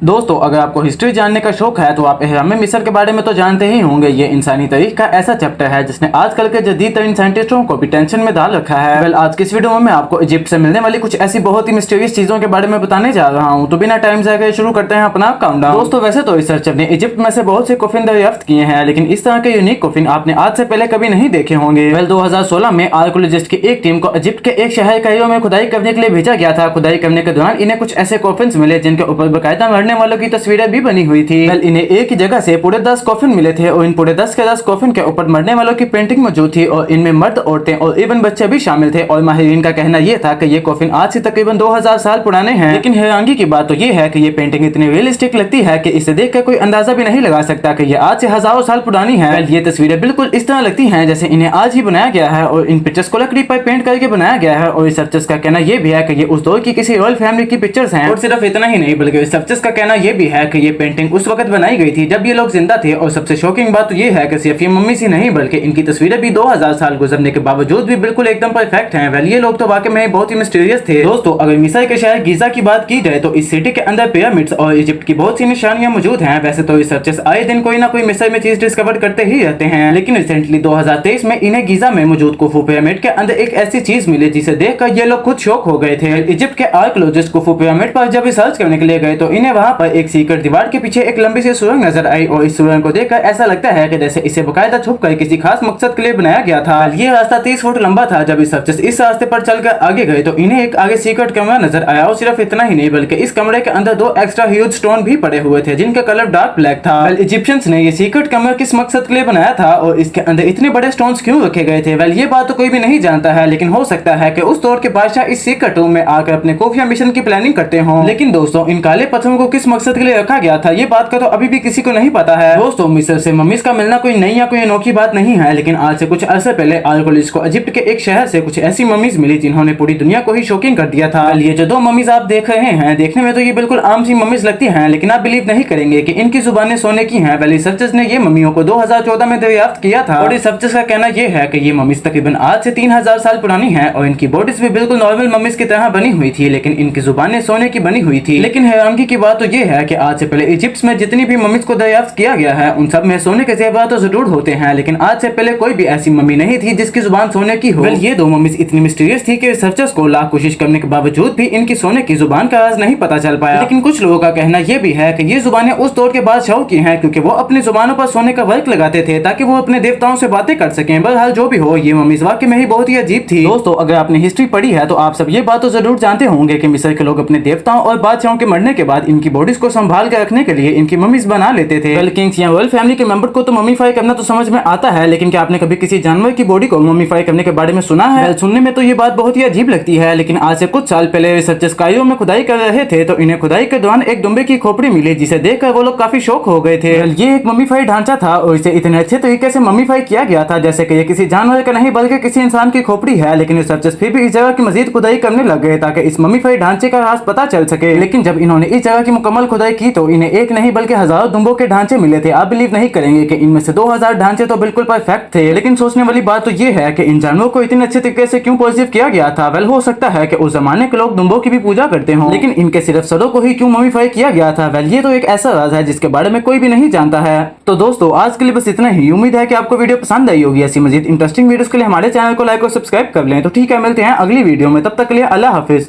दोस्तों, अगर आपको हिस्ट्री जानने का शौक है तो आप एहराम मिस्र के बारे में तो जानते ही होंगे। ये इंसानी तारीख का ऐसा चैप्टर है जिसने आजकल के जदीद तरीन साइंटिस्टों को भी टेंशन में डाल रखा है। वेल, आज की इस वीडियो में मैं आपको इजिप्ट से मिलने वाली कुछ ऐसी बहुत ही मिस्टीरियस चीजों के बारे में बताने जा रहा हूँ। तो बिना टाइम जाए शुरू करते हैं अपना काउंटडाउन। दोस्तों, वैसे तो रिसर्चर ने इजिप्ट में से बहुत से कोफिन दरियाफ्त किए हैं, लेकिन इस तरह के यूनिक कोफिन आपने आज से पहले कभी नहीं देखे होंगे। वेल, 2016 में आर्कोलॉजिस्ट की एक टीम को इजिप्ट के एक शहर कायरो में खुदाई करने के लिए भेजा गया था। खुदाई करने के दौरान इन्हें कुछ ऐसे कोफिन मिले जिनके ऊपर बाकायदा मरने वालों की तस्वीरें भी बनी हुई थी। वेल, इन्हें एक ही जगह से पूरे 10 कॉफिन मिले थे और इन पूरे 10 के 10 कॉफिन के ऊपर मरने वालों की पेंटिंग मौजूद थी और इनमें मर्द, औरतें और इवन बच्चे भी शामिल थे। और माहिरीन का कहना यह था कि ये कॉफिन आज से तकरीबन 2000 साल पुराने हैं। लेकिन हैरानी की बात तो ये है कि ये पेंटिंग इतनी रियलिस्टिक लगती है कि इसे देखकर कोई अंदाजा भी नहीं लगा सकता कि ये आज से हजारों साल पुरानी है। ये तस्वीरें बिल्कुल इस तरह लगती हैं जैसे इन्हें आज ही बनाया गया है और इन पिक्चर्स को लकड़ी पर पेंट करके बनाया गया है। और रिसर्चर्स का कहना यह भी है कि ये उस दौर की किसी रॉयल फैमिली की पिक्चर्स हैं। और सिर्फ इतना ही नहीं बल्कि रिसर्चर्स का कहना यह भी है कि ये पेंटिंग उस वक्त बनाई गई थी जब ये लोग जिंदा थे। और सबसे शॉकिंग बात तो ये है कि सिर्फ ये मम्मी सी नहीं बल्कि इनकी तस्वीरें भी 2000 साल गुजरने के बावजूद भी बिल्कुल एकदम परफेक्ट हैं। वेल, ये लोग तो वाकई में बहुत ही मिस्टीरियस थे। दोस्तों, अगर मिस्र के शहर गीजा की बात की जाए तो इस सिटी के अंदर पिरामिड्स और इजिप्ट की बहुत सी निशानियां मौजूद हैं। वैसे तो रिसर्चर्स आए दिन कोई ना कोई मिस्र में चीज डिस्कवर करते ही रहते हैं, लेकिन रिसेंटली 2023 में इन्हें गीजा में मौजूद कुफू पिरामिड के अंदर एक ऐसी चीज मिली जिसे देखकर ये लोग खुद शॉक हो गए थे। इजिप्ट के आर्कियोलॉजिस्ट कुफू पिरामिड पर जब रिसर्च करने के लिए गए तो इन्हें वहां पर एक सीक्रेट दीवार के पीछे एक लंबी सी सुरंग नजर आई और इस सुरंग को देखकर ऐसा लगता है कि जैसे इसे बकायदा छुपकर किसी खास मकसद के लिए बनाया गया था। ये रास्ता 30 फुट लंबा था। जब रिसर्चर्स इस रास्ते पर चलकर आगे गए तो इन्हें एक आगे सीक्रेट कमरा नजर आया और सिर्फ इतना ही नहीं बल्कि इस कमरे के अंदर 2 एक्स्ट्रा ह्यूज स्टोन भी पड़े हुए थे जिनका कलर डार्क ब्लैक था। वेल, इजिप्शियंस ने ये सीक्रेट कमरा किस मकसद के लिए बनाया था और इसके अंदर इतने बड़े स्टोन्स क्यों रखे गए थे, वेल ये बात तो कोई भी नहीं जानता है, लेकिन हो सकता है कि उस दौर के बादशाह इस सीक्रेट रूम में आकर अपने खुफिया मिशन की प्लानिंग करते हों। लेकिन दोस्तों, इन काले पत्थरों को किस मकसद के लिए रखा गया था ये बात का तो अभी भी किसी को नहीं पता है। दोस्तों, मिस्र से मम्मीज का मिलना कोई नई या कोई अनोखी बात नहीं है, लेकिन आज से कुछ अर्से पहले आर्कियोलॉजिस्ट को इजिप्ट के एक शहर से कुछ ऐसी मम्मीज मिली जिन्होंने पूरी दुनिया को ही शॉकिंग कर दिया था। ये जो 2 मम्मीज आप देख रहे हैं, देखने में तो ये बिल्कुल आम सी मम्मीज लगती हैं, लेकिन आप बिलीव नहीं करेंगे कि इनकी जुबानें सोने की हैं। रिसर्चर्स ने ये मम्मियों को 2014 में दरियाफ्त किया था और रिसर्चर्स का कहना यह है कि ये मम्मीज तकरीबन आज से 3000 साल पुरानी हैं और इनकी बॉडीज भी बिल्कुल नॉर्मल मम्मीज की तरह बनी हुई थी, लेकिन इनकी जुबानें सोने की बनी हुई थी। लेकिन हैरानी की बात तो ये है कि आज से पहले इजिप्ट में जितनी भी मम्मीज को दरियाफ्त किया गया है उन सब में सोने के जेवरात तो जरूर होते हैं, लेकिन आज से पहले कोई भी ऐसी मम्मी नहीं थी जिसकी जुबान सोने की हो। वेल, ये 2 मम्मीज इतनी मिस्टीरियस थी कि रिसर्चर्स को लाख कोशिश करने के बावजूद भी इनकी सोने की जुबान का राज नहीं पता चल पाया। लेकिन कुछ लोगों का कहना यह भी है कि ये जुबानें उस दौर के बादशाहों की हैं क्योंकि वो अपनी जुबानों पर सोने का वर्क लगाते थे ताकि वो अपने देवताओं से बातें कर सकें। बहरहाल जो भी हो, ये मम्मीज वाकई में ही बहुत ही अजीब थी। दोस्तों, अगर आपने हिस्ट्री पढ़ी है तो आप सब ये बात तो जरूर जानते होंगे कि मिस्र के लोग अपने देवताओं और बादशाहों के मरने के बाद इनकी बॉडीज को संभाल कर रखने के लिए इनकी मम्मीज बना लेते थे। वेल, किंग्स या रॉयल फैमिली के मेंबर को तो मम्मीफाई करना तो समझ में आता है, लेकिन क्या आपने कभी किसी जानवर की बॉडी को मम्मीफाई करने के बारे में सुना है? वेल, सुनने में तो ये बात बहुत ही अजीब लगती है, लेकिन आज से कुछ साल पहले रिसर्चर्स कायरो में खुदाई कर रहे थे तो इन्हें खुदाई के दौरान एक दुम्बे की खोपड़ी मिली जिसे देखकर वो लोग काफी शॉक हो गए थे। वेल, ये एक मम्मीफाई ढांचा था और इसे इतने अच्छे तरीके से मम्मीफाई किया गया था जैसे कि ये किसी जानवर का नहीं बल्कि किसी इंसान की खोपड़ी है। लेकिन रिसर्चर्स फिर भी इस जगह की मजीद खुदाई करने लग गए ताकि इस मम्मीफाई ढांचे का राज पता चल सके। लेकिन जब इन्होंने इस जगह की मुकम्मल खुदाई की तो इन्हें एक नहीं बल्कि हजारों दुम्बों के ढांचे मिले थे। आप बिलीव नहीं करेंगे कि इनमें से 2000 ढांचे तो बिल्कुल परफेक्ट थे। लेकिन सोचने वाली बात तो ये है कि इन जानवरों को इतने अच्छे तरीके से क्यों प्रिजर्व किया गया था। वेल, हो सकता है कि उस जमाने के लोग दुम्बों की भी पूजा करते हों, लेकिन इनके सिर्फ सरों को ही क्यों मम्मीफाई किया गया था। वेल, ये तो एक ऐसा राज है जिसके बारे में कोई भी नहीं जानता है। तो दोस्तों, आज के लिए बस इतना ही। उम्मीद है कि आपको वीडियो पसंद आई होगी। ऐसी मजीद इंटरेस्टिंग वीडियोस के लिए हमारे चैनल को लाइक और सब्सक्राइब कर लें। तो ठीक है, मिलते हैं अगली वीडियो में, तब तक के लिए अल्लाह हाफिज।